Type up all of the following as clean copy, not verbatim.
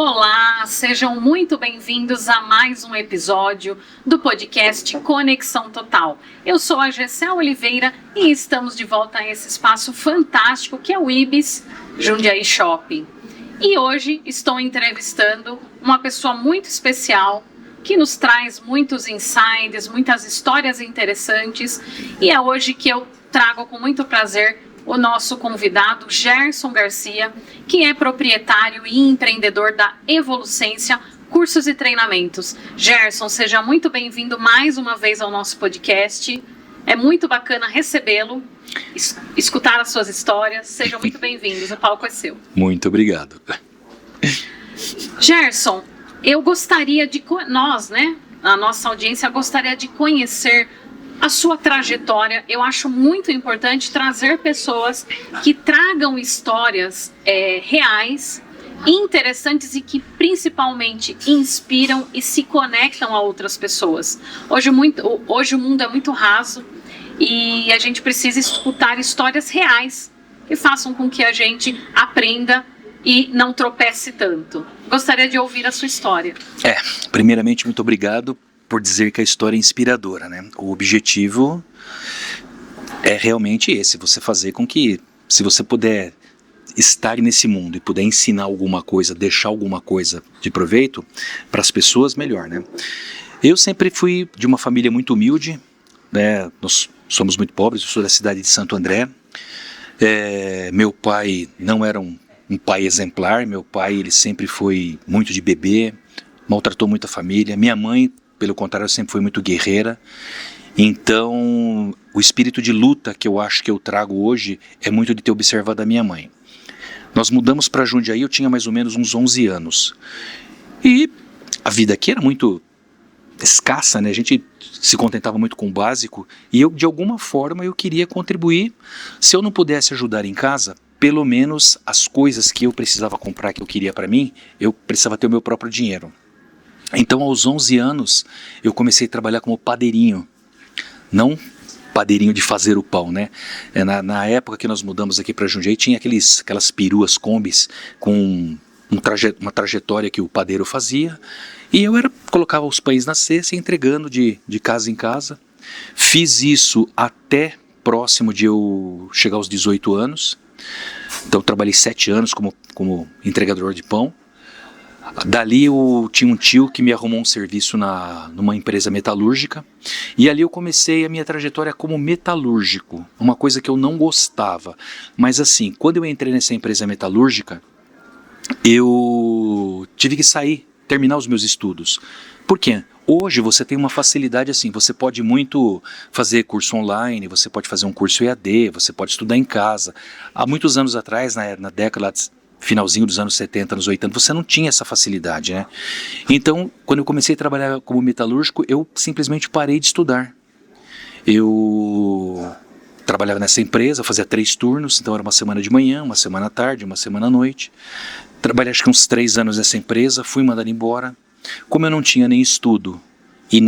Olá, sejam muito bem-vindos a mais um episódio do podcast Conexão Total. Eu sou a Gessel Oliveira e estamos de volta a esse espaço fantástico que é o Ibis Jundiaí Shopping. E hoje estou entrevistando uma pessoa muito especial que nos traz muitos insights, muitas histórias interessantes, e é hoje que eu trago com muito prazer o nosso convidado Gerson Garcia, que é proprietário e empreendedor da Evolucência Cursos e Treinamentos. Gerson, seja muito bem-vindo mais uma vez ao nosso podcast. É muito bacana recebê-lo, escutar as suas histórias. Sejam muito bem-vindos, o palco é seu. Muito obrigado. Gerson, eu gostaria de... a nossa audiência gostaria de conhecer a sua trajetória. Eu acho muito importante trazer pessoas que tragam histórias reais, interessantes e que principalmente inspiram e se conectam a outras pessoas. Hoje o mundo é muito raso e a gente precisa escutar histórias reais que façam com que a gente aprenda e não tropece tanto. Gostaria de ouvir a sua história. Primeiramente, muito obrigado por dizer que a história é inspiradora, né? O objetivo é realmente esse, você fazer com que, se você puder estar nesse mundo e puder ensinar alguma coisa, deixar alguma coisa de proveito para as pessoas, melhor, né? Eu sempre fui de uma família muito humilde, né? Nós somos muito pobres, eu sou da cidade de Santo André. Meu pai não era um pai exemplar, meu pai ele sempre foi muito de beber, maltratou muito a família. Minha mãe, pelo contrário, sempre foi muito guerreira. Então, o espírito de luta que eu acho que eu trago hoje é muito de ter observado a minha mãe. Nós mudamos para Jundiaí, eu tinha mais ou menos uns 11 anos. E a vida aqui era muito escassa, né? A gente se contentava muito com o básico. E eu, de alguma forma, eu queria contribuir. Se eu não pudesse ajudar em casa, pelo menos as coisas que eu precisava comprar, que eu queria para mim, eu precisava ter o meu próprio dinheiro. Então, aos 11 anos, eu comecei a trabalhar como padeirinho. Não padeirinho de fazer o pão, né? Na época que nós mudamos aqui para Jundiaí, tinha aquelas peruas combis com uma trajetória que o padeiro fazia. E eu colocava os pães na cesta e entregando de casa em casa. Fiz isso até próximo de eu chegar aos 18 anos. Então, eu trabalhei 7 anos como entregador de pão. Dali eu tinha um tio que me arrumou um serviço numa empresa metalúrgica, e ali eu comecei a minha trajetória como metalúrgico, uma coisa que eu não gostava. Mas assim, quando eu entrei nessa empresa metalúrgica, eu tive que terminar os meus estudos. Por quê? Hoje você tem uma facilidade assim, você pode muito fazer curso online, você pode fazer um curso EAD, você pode estudar em casa. Há muitos anos atrás, na década finalzinho dos anos 70, anos 80, você não tinha essa facilidade, né? Então, quando eu comecei a trabalhar como metalúrgico, eu simplesmente parei de estudar. Eu trabalhava nessa empresa, fazia 3 turnos, então era uma semana de manhã, uma semana à tarde, uma semana à noite. Trabalhei acho que uns 3 anos nessa empresa, fui mandado embora. Como eu não tinha nem estudo e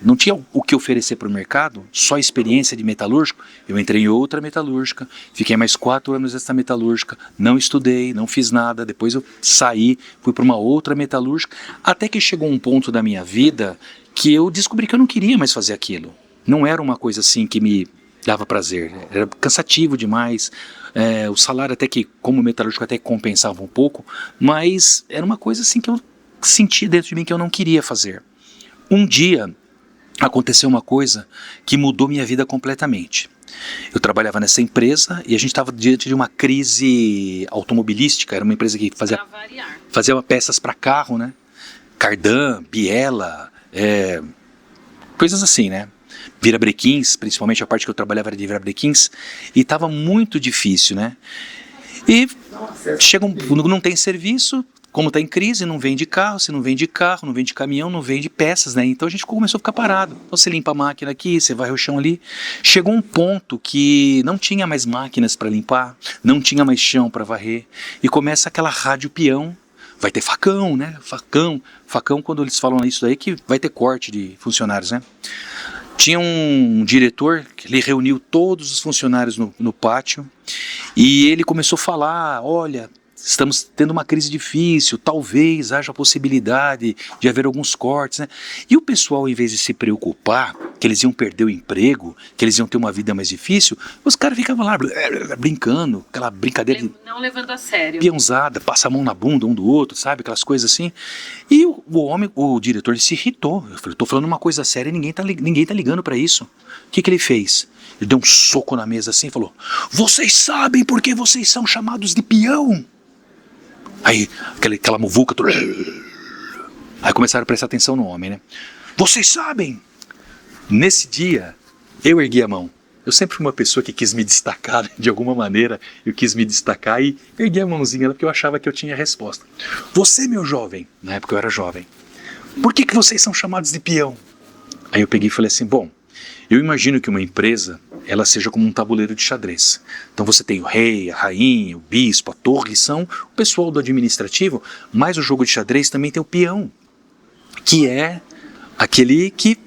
não tinha o que oferecer para o mercado, só experiência de metalúrgico, eu entrei em outra metalúrgica, fiquei mais 4 anos nessa metalúrgica, não estudei, não fiz nada, depois eu saí, fui para uma outra metalúrgica, até que chegou um ponto da minha vida que eu descobri que eu não queria mais fazer aquilo. Não era uma coisa assim que me dava prazer, era cansativo demais, o salário até que, como metalúrgico, até que compensava um pouco, mas era uma coisa assim que eu senti dentro de mim que eu não queria fazer. Um dia aconteceu uma coisa que mudou minha vida completamente. Eu trabalhava nessa empresa e a gente estava diante de uma crise automobilística. Era uma empresa que fazia peças para carro, né? Cardan, Biela, coisas assim, né? Virabrequins, principalmente a parte que eu trabalhava era de virabrequins, e estava muito difícil, né? E não tem serviço. Como está em crise, não vende carro, se não vende carro, não vende caminhão, não vende peças, né? Então a gente começou a ficar parado. Então você limpa a máquina aqui, você varre o chão ali. Chegou um ponto que não tinha mais máquinas para limpar, não tinha mais chão para varrer. E começa aquela rádio peão. Vai ter facão, né? Facão quando eles falam isso daí que vai ter corte de funcionários, né? Tinha um diretor que ele reuniu todos os funcionários no pátio e ele começou a falar, olha... estamos tendo uma crise difícil, talvez haja a possibilidade de haver alguns cortes, né? E o pessoal, em vez de se preocupar, que eles iam perder o emprego, que eles iam ter uma vida mais difícil, os caras ficavam lá brincando, aquela brincadeira de Não levando a sério. peãozada, passa a mão na bunda um do outro, sabe? Aquelas coisas assim. E o diretor, ele se irritou. Eu falei, tô falando uma coisa séria e ninguém tá ligando pra isso. O que ele fez? Ele deu um soco na mesa assim e falou, vocês sabem por que vocês são chamados de peão? Aí, aquela muvuca toda... Aí começaram a prestar atenção no homem, né? Vocês sabem? Nesse dia, eu ergui a mão. Eu sempre fui uma pessoa que quis me destacar de alguma maneira. Eu quis me destacar e ergui a mãozinha porque eu achava que eu tinha a resposta. Você, meu jovem, na época eu era jovem, por que vocês são chamados de peão? Aí eu peguei e falei assim, bom, eu imagino que uma empresa, ela seja como um tabuleiro de xadrez. Então você tem o rei, a rainha, o bispo, a torre, são o pessoal do administrativo, mas o jogo de xadrez também tem o peão, que é aquele que,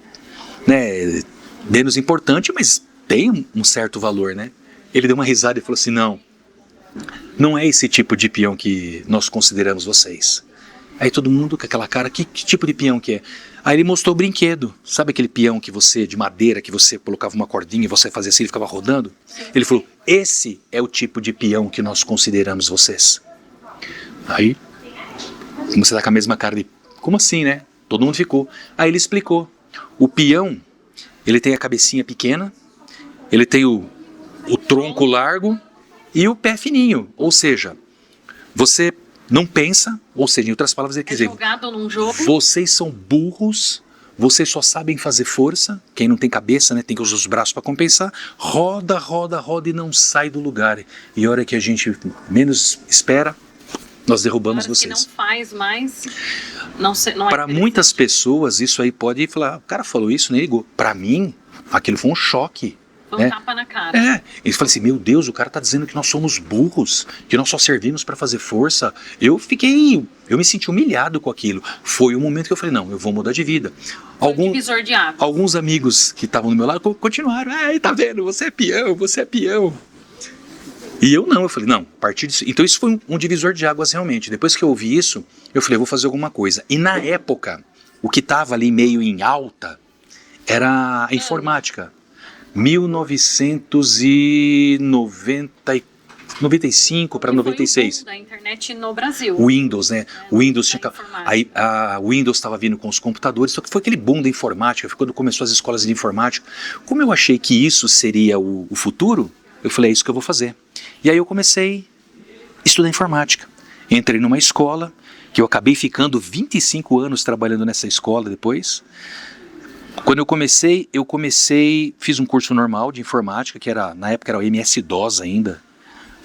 né, menos importante, mas tem um certo valor, né? Ele deu uma risada e falou assim, não é esse tipo de peão que nós consideramos vocês. Aí todo mundo com aquela cara, que tipo de peão que é? Aí ele mostrou o brinquedo, sabe aquele peão que você, de madeira, que você colocava uma cordinha e você fazia assim, ele ficava rodando? Ele falou, esse é o tipo de peão que nós consideramos vocês. Aí, você tá com a mesma cara de, como assim, né? Todo mundo ficou. Aí ele explicou, o peão, ele tem a cabecinha pequena, ele tem o tronco largo e o pé fininho, ou seja, você não pensa, ou seja, em outras palavras, ele quer dizer, jogado num jogo. Vocês são burros, vocês só sabem fazer força, quem não tem cabeça, né, tem que usar os braços para compensar, roda, roda, roda e não sai do lugar. E a hora que a gente menos espera, nós derrubamos vocês. Que não faz mais, não Para muitas pessoas, isso aí pode falar, o cara falou isso, nem ligou. Para mim, aquilo foi um choque. Foi um tapa na cara. Ele fala assim, meu Deus, o cara tá dizendo que nós somos burros, que nós só servimos para fazer força. Eu me senti humilhado com aquilo. Foi o momento que eu falei, não, eu vou mudar de vida. Divisor de águas. Alguns amigos que estavam do meu lado continuaram, tá vendo, você é peão, você é peão. E eu falei, não, a partir disso... Então isso foi um divisor de águas realmente. Depois que eu ouvi isso, eu falei, eu vou fazer alguma coisa. E na época, o que estava ali meio em alta era a informática. 1995 para 96. Foi o boom da internet no Brasil. O Windows, né? O Windows tinha... Aí a Windows estava vindo com os computadores, só que foi aquele boom da informática, foi quando começou as escolas de informática. Como eu achei que isso seria o futuro, eu falei, é isso que eu vou fazer. E aí eu comecei a estudar informática. Entrei numa escola, que eu acabei ficando 25 anos trabalhando nessa escola depois. Quando eu comecei, fiz um curso normal de informática, que na época era o MS-DOS ainda,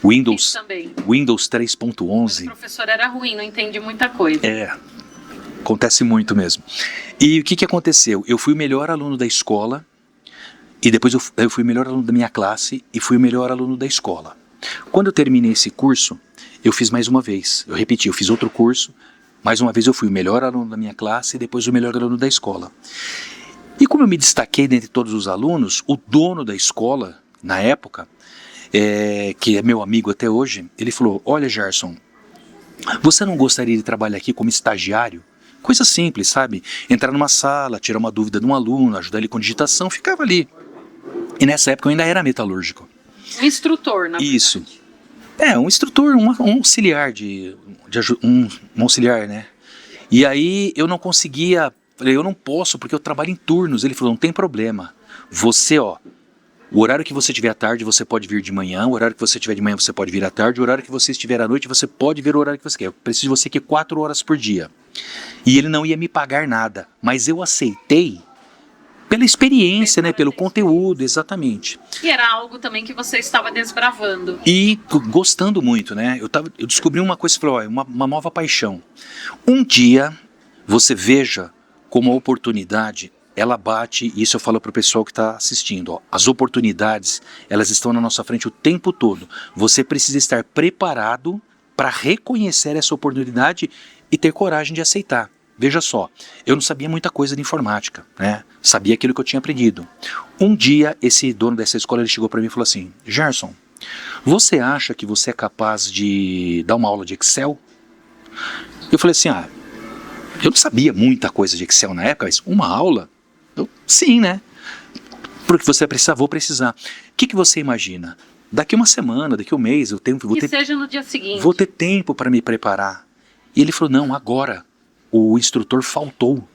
Windows 3.11. O professor era ruim, não entendi muita coisa. Acontece muito mesmo. E o que aconteceu? Eu fui o melhor aluno da escola, e depois eu fui o melhor aluno da minha classe, e fui o melhor aluno da escola. Quando eu terminei esse curso, eu fiz mais uma vez, eu repeti, eu fiz outro curso, mais uma vez eu fui o melhor aluno da minha classe, e depois o melhor aluno da escola. E como eu me destaquei dentre todos os alunos, o dono da escola, na época, que é meu amigo até hoje, ele falou, olha Gerson, você não gostaria de trabalhar aqui como estagiário? Coisa simples, sabe? Entrar numa sala, tirar uma dúvida de um aluno, ajudar ele com digitação, ficava ali. E nessa época eu ainda era metalúrgico. Um instrutor, na verdade. Isso. Um instrutor, um auxiliar, um auxiliar, né? E aí eu não conseguia... Falei, eu não posso porque eu trabalho em turnos. Ele falou, não tem problema. Você, o horário que você tiver à tarde, você pode vir de manhã. O horário que você tiver de manhã, você pode vir à tarde. O horário que você estiver à noite, você pode vir o horário que você quer. Eu preciso de você aqui 4 horas por dia. E ele não ia me pagar nada. Mas eu aceitei pela experiência, né? Pelo conteúdo, exatamente. E era algo também que você estava desbravando. E gostando muito, né? Eu descobri uma coisa, falei, uma nova paixão. Um dia, você veja como a oportunidade, ela bate, e isso eu falo para o pessoal que está assistindo, as oportunidades, elas estão na nossa frente o tempo todo. Você precisa estar preparado para reconhecer essa oportunidade e ter coragem de aceitar. Veja só, eu não sabia muita coisa de informática, né? Sabia aquilo que eu tinha aprendido. Um dia, esse dono dessa escola, ele chegou para mim e falou assim, Gerson, você acha que você é capaz de dar uma aula de Excel? Eu falei assim, eu não sabia muita coisa de Excel na época, mas uma aula? Sim, né? Porque você vai precisar, vou precisar. O que você imagina? Daqui uma semana, daqui um mês, seja no dia seguinte. Vou ter tempo para me preparar. E ele falou, não, agora. O instrutor faltou.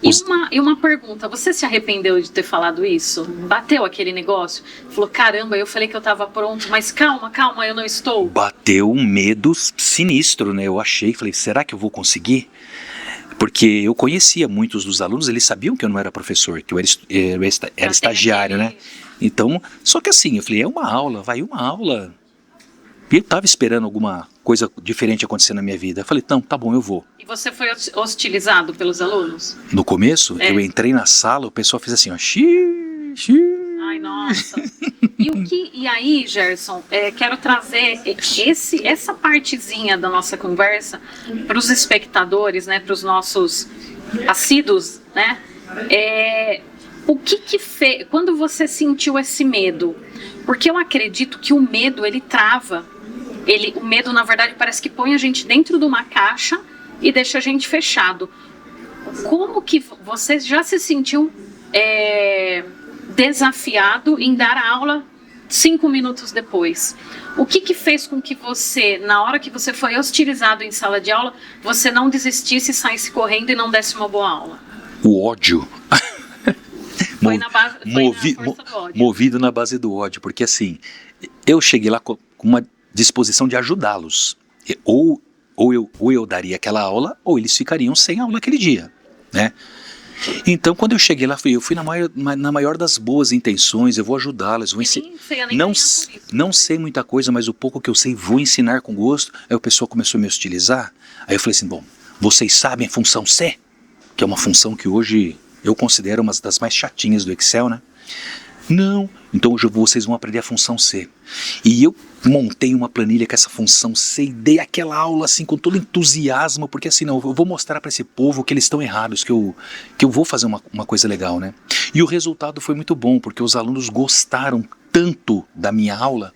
E uma pergunta, você se arrependeu de ter falado isso? Bateu aquele negócio? Falou, caramba, eu falei que eu estava pronto, mas calma, eu não estou. Bateu um medo sinistro, né? Eu falei, será que eu vou conseguir? Porque eu conhecia muitos dos alunos, eles sabiam que eu não era professor, que eu era estagiário, né? Então, só que assim, eu falei, uma aula. E eu estava esperando alguma coisa diferente acontecer na minha vida. Eu falei, não, tá bom, eu vou. E você foi hostilizado pelos alunos? No começo, eu entrei na sala, o pessoal fez assim, ó, xiii. Ai, nossa. E aí, Gerson, quero trazer essa partezinha da nossa conversa para os espectadores, né, para os nossos assíduos, né? O que fez, quando você sentiu esse medo? Porque eu acredito que o medo, ele trava. O medo, na verdade, parece que põe a gente dentro de uma caixa e deixa a gente fechado. Como que você já se sentiu desafiado em dar aula 5 minutos depois? O que fez com que você, na hora que você foi hostilizado em sala de aula, você não desistisse, saísse correndo e não desse uma boa aula? O ódio. Foi na força do ódio. Movido na base do ódio, porque assim, eu cheguei lá com uma disposição de ajudá-los. Ou eu daria aquela aula, ou eles ficariam sem aula aquele dia, né? Então, quando eu cheguei lá, eu fui na maior das boas intenções, eu vou ajudá-las, vou ensinar. Não sei muita coisa, mas o pouco que eu sei, vou ensinar com gosto. Aí o pessoal começou a me hostilizar. Aí eu falei assim, bom, vocês sabem a função C? Que é uma função que hoje eu considero uma das mais chatinhas do Excel, né? Não, então hoje vocês vão aprender a função C. E eu montei uma planilha com essa função C e dei aquela aula assim com todo entusiasmo, porque assim, não, eu vou mostrar para esse povo que eles estão errados, que eu vou fazer uma coisa legal, né? E o resultado foi muito bom, porque os alunos gostaram tanto da minha aula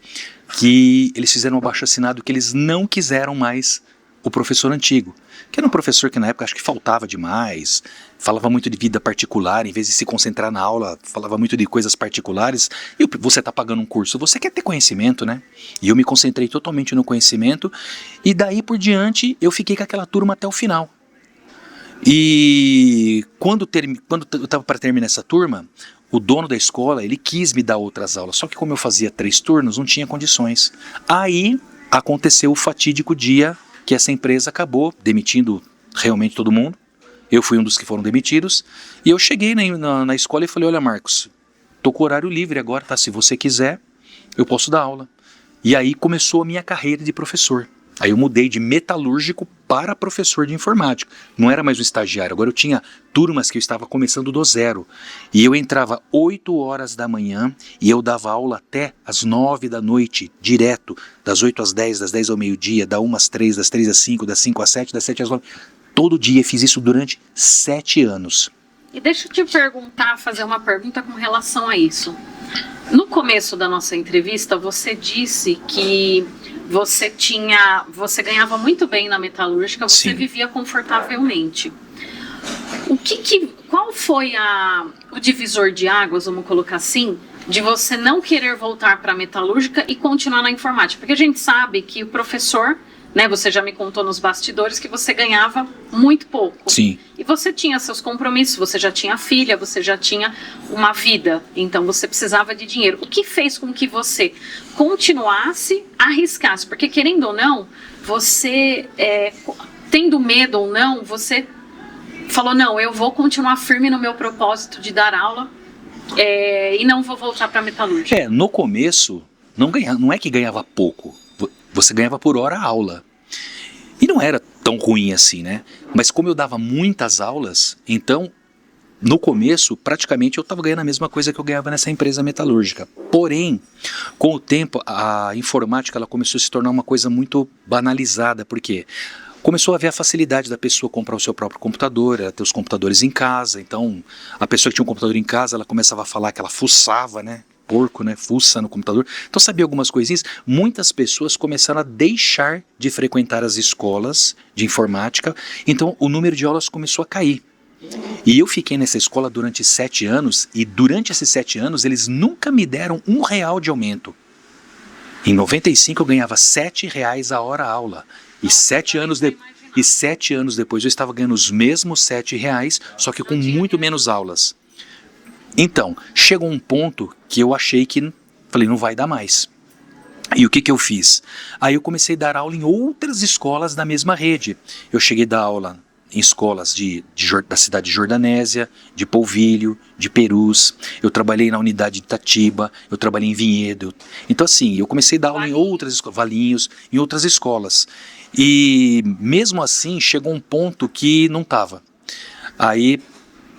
que eles fizeram um abaixo-assinado que eles não quiseram mais o professor antigo, que era um professor que na época acho que faltava demais, falava muito de vida particular, em vez de se concentrar na aula, falava muito de coisas particulares. E você está pagando um curso, você quer ter conhecimento, né? E eu me concentrei totalmente no conhecimento, e daí por diante eu fiquei com aquela turma até o final. E quando eu estava para terminar essa turma, o dono da escola, ele quis me dar outras aulas, só que como eu fazia 3 turnos, não tinha condições. Aí aconteceu o fatídico dia que essa empresa acabou demitindo realmente todo mundo. Eu fui um dos que foram demitidos. E eu cheguei na escola e falei, olha Marcos, tô com horário livre agora, tá? Se você quiser, eu posso dar aula. E aí começou a minha carreira de professor. Aí eu mudei de metalúrgico para professor de informática. Não era mais um estagiário, agora eu tinha turmas que eu estava começando do zero. E eu entrava 8 horas da manhã e eu dava aula até às 9 da noite, direto. Das 8 às 10, das 10 ao meio-dia, das 1 às 3, das 3 às 5, das 5 às 7, das 7 às 9. Todo dia eu fiz isso durante 7 anos. E deixa eu te fazer uma pergunta com relação a isso. No começo da nossa entrevista, você disse que você ganhava muito bem na metalúrgica, você Sim. vivia confortavelmente. Qual foi o divisor de águas, vamos colocar assim, de você não querer voltar para a metalúrgica e continuar na informática? Porque a gente sabe que o professor, né, você já me contou nos bastidores que você ganhava muito pouco. Sim. E você tinha seus compromissos, você já tinha filha, você já tinha uma vida, então você precisava de dinheiro. O que fez com que você continuasse, arriscasse? Porque querendo ou não, você, tendo medo ou não, você falou, não, eu vou continuar firme no meu propósito de dar aula e não vou voltar para a metalúrgica. No começo, não é que ganhava pouco, você ganhava por hora aula. E não era tão ruim assim, né? Mas como eu dava muitas aulas, então, no começo, praticamente eu estava ganhando a mesma coisa que eu ganhava nessa empresa metalúrgica. Porém, com o tempo, a informática ela começou a se tornar uma coisa muito banalizada, porque começou a haver a facilidade da pessoa comprar o seu próprio computador, ela ter os computadores em casa. Então, a pessoa que tinha um computador em casa, ela começava a falar que ela fuçava, né? porco, né, fuça no computador. Então sabia algumas coisinhas. Muitas pessoas começaram a deixar de frequentar as escolas de informática, então o número de aulas começou a cair. E eu fiquei nessa escola durante 7 anos, e durante esses 7 anos eles nunca me deram R$ 1 de aumento. Em 95 eu ganhava R$ 7 a hora aula, e 7 anos depois eu estava ganhando os mesmos R$ 7, só que com muito menos aulas. Então, chegou um ponto que eu achei que, falei, não vai dar mais. E o que eu fiz? Aí eu comecei a dar aula em outras escolas da mesma rede. Eu cheguei a dar aula em escolas da cidade de Jordanésia, de Polvilho, de Perus. Eu trabalhei na unidade de Itatiba, eu trabalhei em Vinhedo. Então assim, eu comecei a dar aula em outras escolas, Valinhos, em outras escolas. E mesmo assim, chegou um ponto que não estava. Aí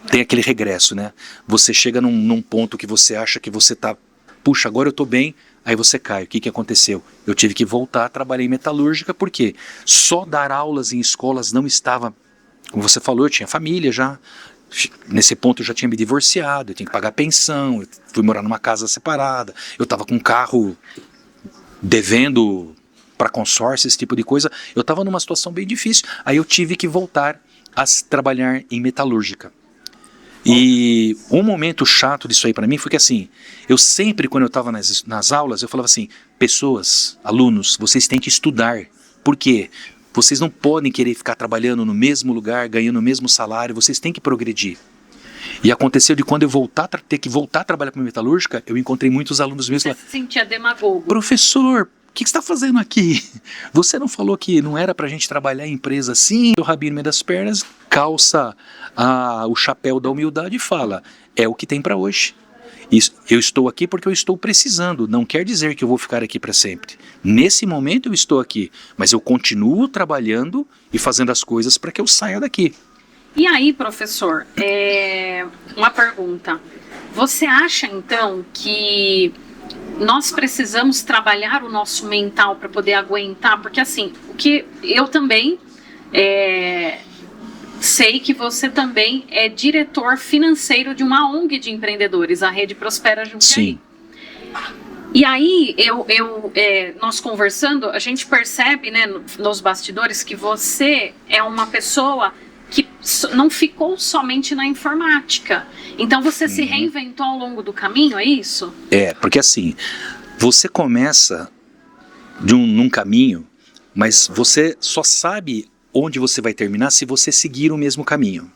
tem aquele regresso, né? Você chega num ponto que você acha que você tá, puxa, agora eu tô bem, aí você cai. O que aconteceu? Eu tive que voltar a trabalhar em metalúrgica, porque só dar aulas em escolas não estava, como você falou, eu tinha família já, nesse ponto eu já tinha me divorciado, eu tinha que pagar pensão, eu fui morar numa casa separada, eu estava com um carro devendo para consórcio, esse tipo de coisa, eu estava numa situação bem difícil, aí eu tive que voltar a trabalhar em metalúrgica. E um momento chato disso aí para mim foi que assim, eu sempre quando eu estava nas aulas, eu falava assim, pessoas, alunos, vocês têm que estudar. Por quê? Vocês não podem querer ficar trabalhando no mesmo lugar, ganhando o mesmo salário, vocês têm que progredir. E aconteceu de quando eu ter que voltar a trabalhar com metalúrgica, eu encontrei muitos alunos meus lá. Você se sentia demagogo. Professor, o que você está fazendo aqui? Você não falou que não era para a gente trabalhar em empresa assim? O rabinho no meio das pernas, calça o chapéu da humildade e fala, é o que tem para hoje. Eu estou aqui porque eu estou precisando, não quer dizer que eu vou ficar aqui para sempre. Nesse momento eu estou aqui, mas eu continuo trabalhando e fazendo as coisas para que eu saia daqui. E aí, professor, uma pergunta. Você acha então que nós precisamos trabalhar o nosso mental para poder aguentar? Porque assim, o que eu também sei que você também é diretor financeiro de uma ONG de empreendedores, a Rede Prospera Jundiaí. Sim. E aí, nós conversando, a gente percebe, né, nos bastidores que você é uma pessoa que não ficou somente na informática. Então você se reinventou ao longo do caminho, é isso? Porque assim, você começa num caminho, mas você só sabe onde você vai terminar se você seguir o mesmo caminho.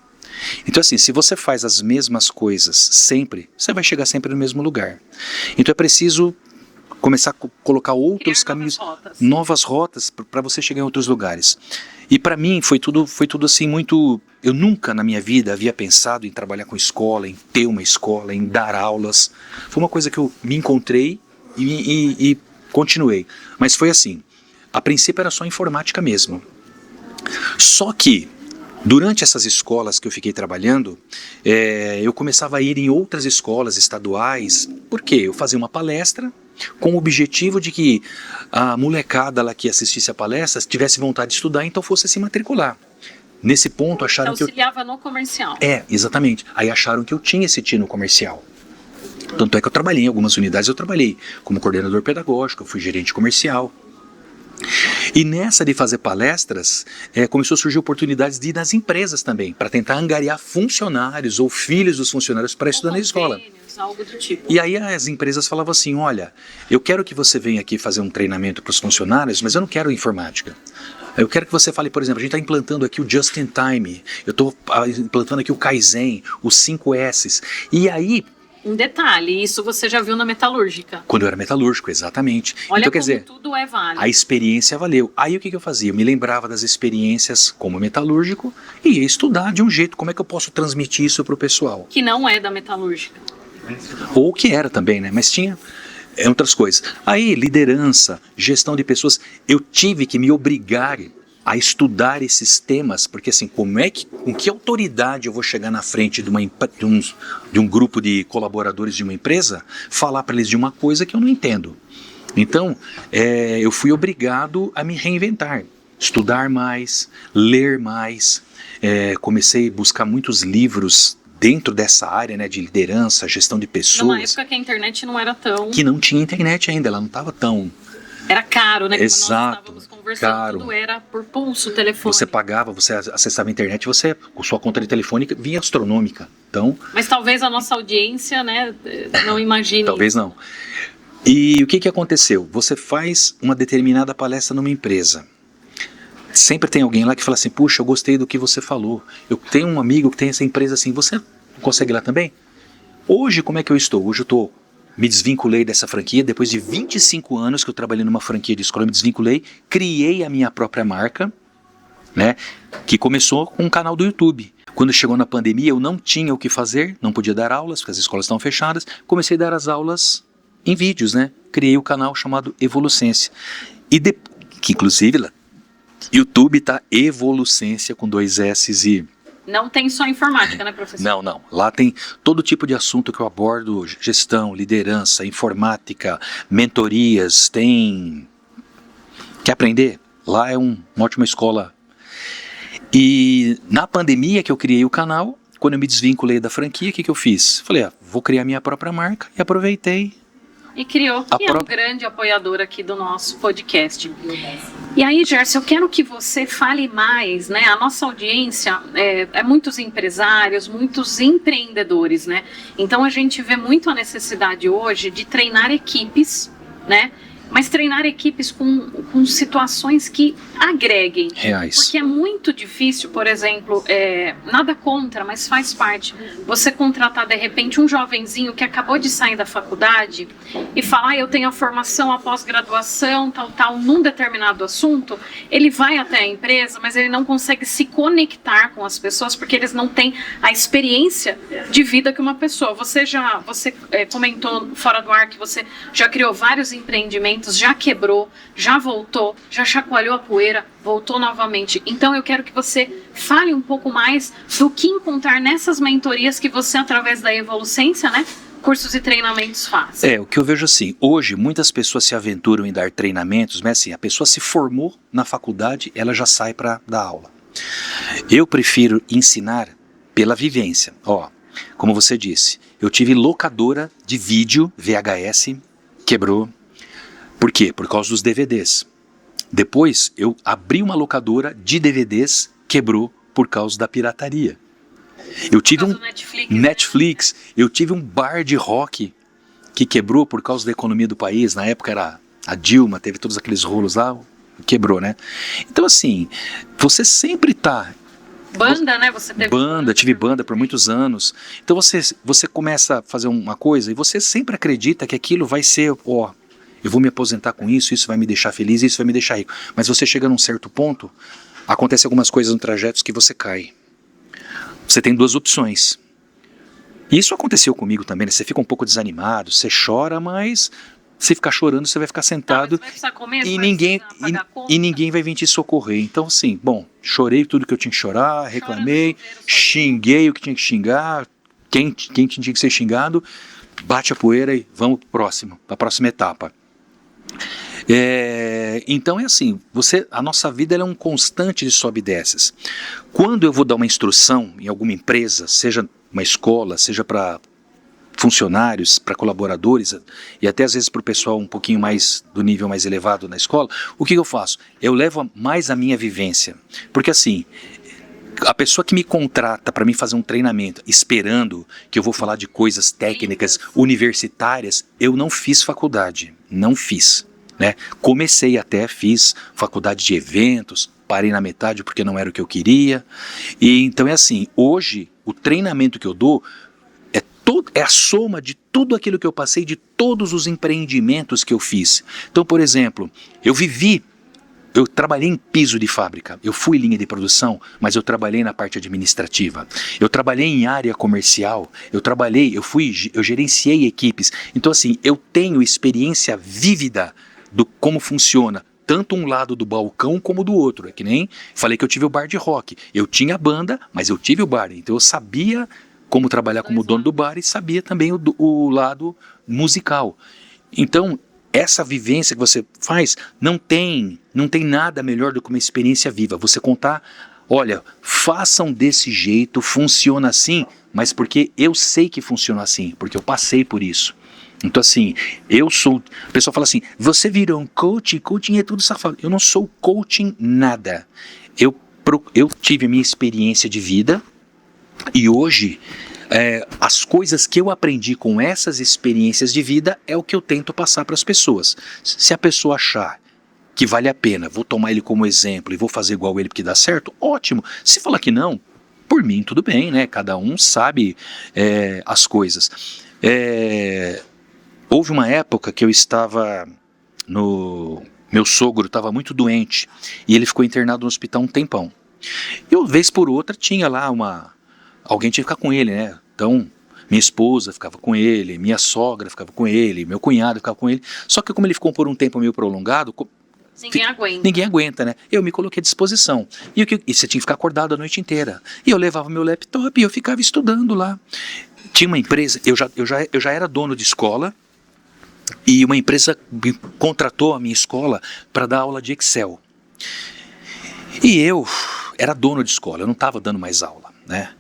Então assim, se você faz as mesmas coisas sempre, você vai chegar sempre no mesmo lugar. Então é preciso começar a colocar outros caminhos, novas rotas para você chegar em outros lugares. E para mim foi tudo assim muito. Eu nunca na minha vida havia pensado em trabalhar com escola, em ter uma escola, em dar aulas. Foi uma coisa que eu me encontrei e continuei. Mas foi assim. A princípio era só informática mesmo. Só que durante essas escolas que eu fiquei trabalhando, eu começava a ir em outras escolas estaduais. Por quê? Eu fazia uma palestra com o objetivo de que a molecada lá que assistisse a palestra tivesse vontade de estudar, então fosse se matricular. Nesse ponto acharam que eu auxiliava no comercial. Exatamente. Aí acharam que eu tinha esse tino comercial. Tanto é que eu trabalhei em algumas unidades, eu trabalhei como coordenador pedagógico, eu fui gerente comercial. E nessa de fazer palestras, começou a surgir oportunidades de ir nas empresas também, para tentar angariar funcionários ou filhos dos funcionários para estudar na escola. Algo do tipo. E aí as empresas falavam assim, olha, eu quero que você venha aqui fazer um treinamento para os funcionários, mas eu não quero informática. Eu quero que você fale, por exemplo, a gente está implantando aqui o Just in Time, eu estou implantando aqui o Kaizen, os 5S. E aí... Um detalhe, isso você já viu na metalúrgica. Quando eu era metalúrgico, exatamente. Olha, então, quer dizer, tudo é válido. A experiência valeu. Aí o que eu fazia? Eu me lembrava das experiências como metalúrgico e ia estudar de um jeito, como é que eu posso transmitir isso para o pessoal. Que não é da metalúrgica. Ou que era também, né? Mas tinha outras coisas. Aí, liderança, gestão de pessoas, eu tive que me obrigar a estudar esses temas, porque assim, com que autoridade eu vou chegar na frente de um grupo de colaboradores de uma empresa, falar para eles de uma coisa que eu não entendo. Então, eu fui obrigado a me reinventar, estudar mais, ler mais, comecei a buscar muitos livros dentro dessa área, né, de liderança, gestão de pessoas. Numa época que a internet não era tão... Que não tinha internet ainda, ela não estava tão... Era caro, né? Como Exato, nós estávamos conversando, caro. tudo era por pulso, telefone. Você pagava, você acessava a internet, você, com sua conta de telefone vinha astronômica. Então, Mas talvez a nossa audiência, né, não imagine. talvez não. E o que aconteceu? Você faz uma determinada palestra numa empresa. Sempre tem alguém lá que fala assim, puxa, eu gostei do que você falou. Eu tenho um amigo que tem essa empresa assim, você consegue ir lá também? Hoje, como é que eu estou? Hoje eu me desvinculei dessa franquia, depois de 25 anos que eu trabalhei numa franquia de escola, eu me desvinculei, criei a minha própria marca, né, que começou com um canal do YouTube. Quando chegou na pandemia, eu não tinha o que fazer, não podia dar aulas, porque as escolas estavam fechadas, comecei a dar as aulas em vídeos, né? Criei o canal chamado Evolucência. Que inclusive, YouTube tá Evolucência com 2 S's e... Não tem só informática, né, professor? Não. Lá tem todo tipo de assunto que eu abordo, gestão, liderança, informática, mentorias, tem... Quer aprender? Lá é uma ótima escola. E na pandemia que eu criei o canal, quando eu me desvinculei da franquia, o que eu fiz? Falei, vou criar minha própria marca e aproveitei. E criou, que é um grande apoiador aqui do nosso podcast. E aí, Gerson, eu quero que você fale mais, né? A nossa audiência é muitos empresários, muitos empreendedores, né? Então a gente vê muito a necessidade hoje de treinar equipes, né? Mas treinar equipes com situações que agreguem. Reais. Porque é muito difícil, por exemplo, nada contra, mas faz parte, você contratar de repente um jovenzinho que acabou de sair da faculdade e falar, eu tenho a formação, a pós-graduação, tal, num determinado assunto, ele vai até a empresa, mas ele não consegue se conectar com as pessoas porque eles não têm a experiência de vida que uma pessoa. Você comentou fora do ar que você já criou vários empreendimentos, já quebrou, já voltou, já chacoalhou a poeira, voltou novamente. Então eu quero que você fale um pouco mais do que encontrar nessas mentorias que você, através da Evolucência, né, cursos e treinamentos faz. O que eu vejo assim, hoje muitas pessoas se aventuram em dar treinamentos, mas assim, a pessoa se formou na faculdade, ela já sai para dar aula. Eu prefiro ensinar pela vivência. Como você disse, eu tive locadora de vídeo, VHS, quebrou. Por quê? Por causa dos DVDs. Depois eu abri uma locadora de DVDs, quebrou por causa da pirataria. Eu tive Netflix, eu tive um bar de rock que quebrou por causa da economia do país. Na época era a Dilma, teve todos aqueles rolos lá, quebrou, né? Então assim, você sempre tá... Banda, né? Você teve tive banda por muitos anos. Então você começa a fazer uma coisa e você sempre acredita que aquilo vai ser, eu vou me aposentar com isso, isso vai me deixar feliz, isso vai me deixar rico. Mas você chega num certo ponto, acontece algumas coisas no trajeto que você cai. Você tem 2 opções. Isso aconteceu comigo também, né? Você fica um pouco desanimado, você chora, mas se ficar chorando, você vai ficar sentado vai precisar comer, e ninguém vai vir te socorrer. Então assim, chorei tudo que eu tinha que chorar, reclamei, xinguei o que tinha que xingar, quem tinha que ser xingado, bate a poeira e vamos para a próxima etapa. Então é assim, a nossa vida é um constante de sobe e desces. Quando eu vou dar uma instrução em alguma empresa, seja uma escola, seja para funcionários, para colaboradores e até às vezes para o pessoal um pouquinho mais do nível mais elevado na escola, o que eu faço? Eu levo mais a minha vivência, porque assim, a pessoa que me contrata para mim fazer um treinamento esperando que eu vou falar de coisas técnicas, universitárias, eu não fiz faculdade, não fiz, né? Fiz faculdade de eventos, parei na metade porque não era o que eu queria. E então é assim, hoje o treinamento que eu dou é a soma de tudo aquilo que eu passei, de todos os empreendimentos que eu fiz. Então, por exemplo, eu trabalhei em piso de fábrica, eu fui linha de produção, mas eu trabalhei na parte administrativa. Eu trabalhei em área comercial, eu gerenciei equipes. Então assim, eu tenho experiência vívida do como funciona, tanto um lado do balcão como do outro. É que nem falei que eu tive o bar de rock. Eu tinha banda, mas eu tive o bar, então eu sabia como trabalhar como dono do bar e sabia também o lado musical. Então, essa vivência que você faz não tem nada melhor do que uma experiência viva. Você contar olha, façam desse jeito, funciona assim, mas porque eu sei que funciona assim, porque eu passei por isso. Então assim, a pessoa fala assim, você virou um coaching, coaching é tudo safado. Eu não sou coaching nada. Eu tive a minha experiência de vida e hoje as coisas que eu aprendi com essas experiências de vida é o que eu tento passar para as pessoas. Se a pessoa achar que vale a pena, vou tomar ele como exemplo e vou fazer igual ele porque dá certo, ótimo. Se falar que não, por mim tudo bem, né? Cada um sabe as coisas. Houve uma época que eu estava meu sogro estava muito doente e ele ficou internado no hospital um tempão. E vez por outra tinha lá alguém tinha que ficar com ele, né? Então minha esposa ficava com ele, minha sogra ficava com ele, meu cunhado ficava com ele. Só que como ele ficou por um tempo meio prolongado, ninguém aguenta, né? Eu me coloquei à disposição. E você tinha que ficar acordado a noite inteira. E eu levava meu laptop e eu ficava estudando lá. Tinha uma empresa, eu já era dono de escola, e uma empresa contratou a minha escola para dar aula de Excel. E eu era dono de escola, eu não estava dando mais aula, né?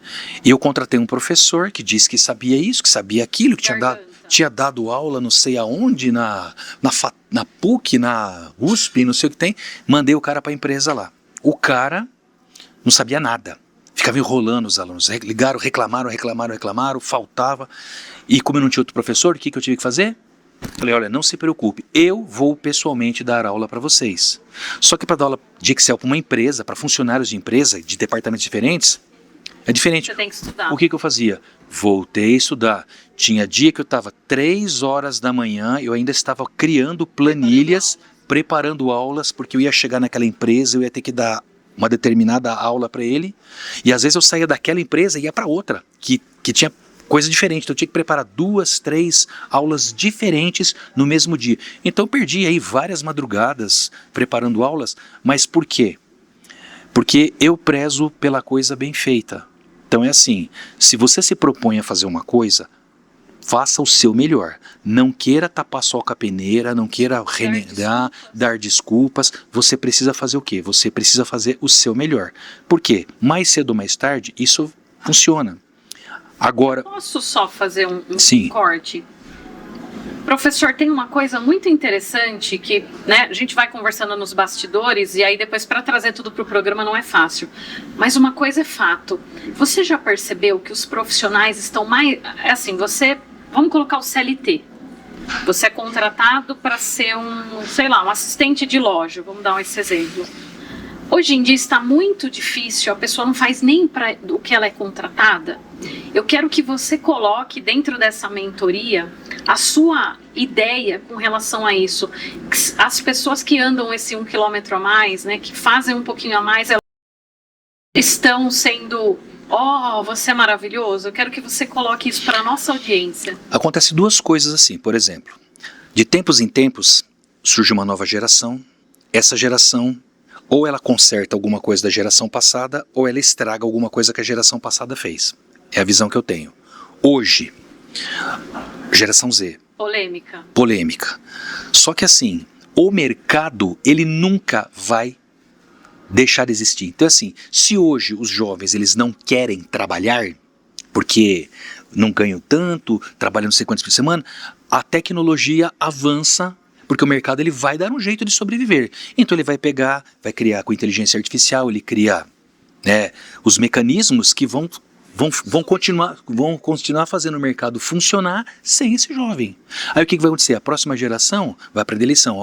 E eu contratei um professor que disse que sabia isso, que sabia aquilo, que tinha dado aula não sei aonde, na PUC, na USP, não sei o que tem. Mandei o cara para a empresa lá. O cara não sabia nada. Ficava enrolando os alunos. Ligaram, reclamaram, faltava. E como eu não tinha outro professor, o que eu tive que fazer? Falei, olha, não se preocupe, eu vou pessoalmente dar aula para vocês. Só que para dar aula de Excel para uma empresa, para funcionários de empresa, de departamentos diferentes, é diferente. Você tem que estudar. O que eu fazia? Voltei a estudar. Tinha dia que eu estava 3 horas da manhã, eu ainda estava criando planilhas, preparando aulas, porque eu ia chegar naquela empresa, eu ia ter que dar uma determinada aula para ele, e às vezes eu saía daquela empresa e ia para outra, que tinha coisa diferente, então eu tinha que preparar 2, 3 aulas diferentes no mesmo dia. Então eu perdi aí várias madrugadas preparando aulas, mas por quê? Porque eu prezo pela coisa bem feita. Então é assim, se você se propõe a fazer uma coisa, faça o seu melhor. Não queira tapar só com a peneira, não queira renegar, dar desculpas. Você precisa fazer o quê? Você precisa fazer o seu melhor. Por quê? Mais cedo ou mais tarde, isso funciona. Agora, posso só fazer um sim. Corte? Professor, tem uma coisa muito interessante que, né, a gente vai conversando nos bastidores e aí depois para trazer tudo para o programa não é fácil. Mas uma coisa é fato. Você já percebeu que os profissionais estão mais... Assim, vamos colocar o CLT. Você é contratado para ser um assistente de loja. Vamos dar esse exemplo. Hoje em dia está muito difícil, a pessoa não faz nem para o que ela é contratada. Eu quero que você coloque dentro dessa mentoria a sua ideia com relação a isso. As pessoas que andam esse 1 quilômetro a mais, né, que fazem um pouquinho a mais, elas estão sendo... você é maravilhoso. Eu quero que você coloque isso para a nossa audiência. Acontece 2 coisas assim, por exemplo. De tempos em tempos surge uma nova geração. Essa geração... ou ela conserta alguma coisa da geração passada, ou ela estraga alguma coisa que a geração passada fez. É a visão que eu tenho. Hoje, geração Z. Polêmica. Só que assim, o mercado, ele nunca vai deixar de existir. Então assim, se hoje os jovens, eles não querem trabalhar, porque não ganham tanto, trabalham não sei quantos por semana, a tecnologia avança. Porque o mercado ele vai dar um jeito de sobreviver. Então ele vai criar com inteligência artificial, ele cria os mecanismos que vão continuar fazendo o mercado funcionar sem esse jovem. Aí o que vai acontecer? A próxima geração vai aprender lição.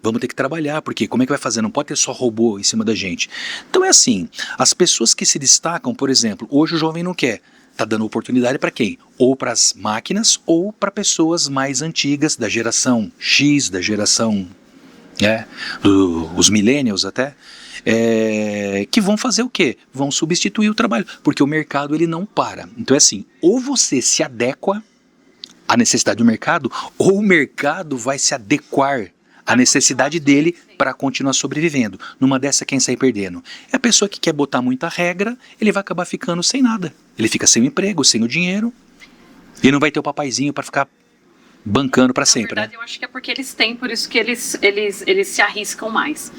Vamos ter que trabalhar, porque como é que vai fazer? Não pode ter só robô em cima da gente. Então é assim, as pessoas que se destacam, por exemplo, hoje o jovem não quer. Está dando oportunidade para quem? Ou para as máquinas ou para pessoas mais antigas, da geração X, da geração, os millennials até, que vão fazer o quê? Vão substituir o trabalho, porque o mercado ele não para. Então é assim, ou você se adequa à necessidade do mercado, ou o mercado vai se adequar à necessidade dele para continuar sobrevivendo. Numa dessa, quem sai perdendo? É a pessoa que quer botar muita regra, ele vai acabar ficando sem nada. Ele fica sem o emprego, sem o dinheiro, e não vai ter o papaizinho para ficar bancando para sempre. Na verdade, eu acho que é porque eles têm, por isso que eles se arriscam mais.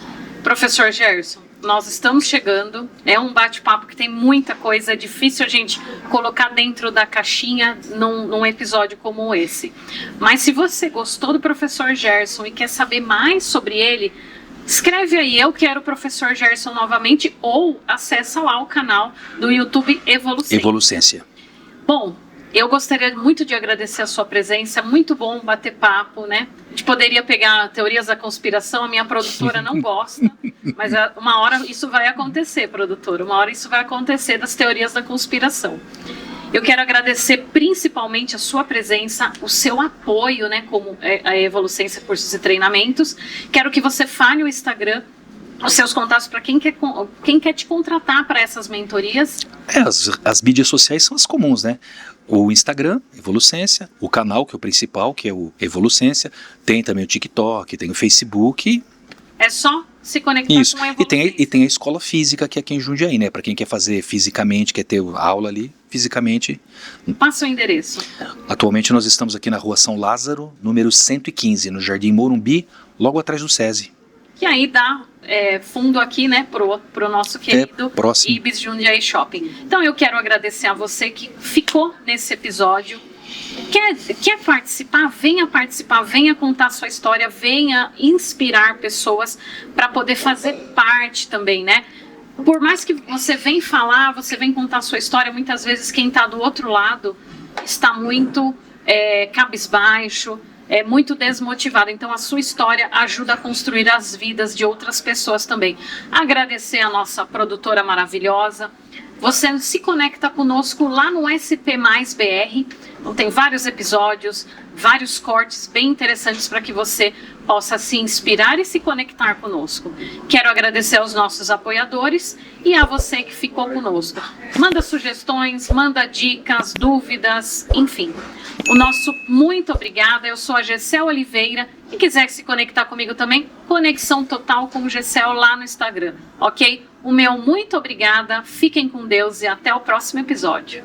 Professor Gerson. nós estamos chegando. É um bate-papo que tem muita coisa, é difícil a gente colocar dentro da caixinha num episódio como esse. Mas se você gostou do professor Gerson e quer saber mais sobre ele, escreve aí, eu quero o professor Gerson novamente, ou acessa lá o canal do YouTube Evolucência. Evolucência. Bom, eu gostaria muito de agradecer a sua presença, muito bom bater papo, né? A gente poderia pegar teorias da conspiração, a minha produtora não gosta, mas uma hora isso vai acontecer, produtora, uma hora isso vai acontecer das teorias da conspiração. Eu quero agradecer principalmente a sua presença, o seu apoio, né, como a Evolucência Cursos e Treinamentos. Quero que você fale o Instagram, os seus contatos para quem quer te contratar para essas mentorias. As mídias sociais são as comuns, né? O Instagram, Evolucência, o canal, que é o principal, que é o Evolucência, tem também o TikTok, tem o Facebook. É só se conectar Isso. com a Evolucência. E tem a escola física, que é aqui em Jundiaí, né? Para quem quer fazer fisicamente, quer ter aula ali, fisicamente. Passa o endereço. Atualmente nós estamos aqui na Rua São Lázaro, número 115, no Jardim Morumbi, logo atrás do SESI. E aí dá fundo aqui, né, pro nosso querido Ibis Jundiaí Shopping. Então eu quero agradecer a você que ficou nesse episódio. Quer participar? Venha contar sua história, venha inspirar pessoas para poder fazer parte também, né? Por mais que você venha falar, você venha contar sua história, muitas vezes quem está do outro lado está muito cabisbaixo, muito desmotivado. Então a sua história ajuda a construir as vidas de outras pessoas também. Agradecer a nossa produtora maravilhosa. Você se conecta conosco lá no SP Mais BR. Então, tem vários episódios, vários cortes bem interessantes para que você possa se inspirar e se conectar conosco. Quero agradecer aos nossos apoiadores e a você que ficou conosco. Manda sugestões, manda dicas, dúvidas, enfim. O nosso muito obrigada. Eu sou a Gessel Oliveira. E quiser se conectar comigo também, Conexão Total com o Gessel lá no Instagram, ok? O meu muito obrigada, fiquem com Deus e até o próximo episódio.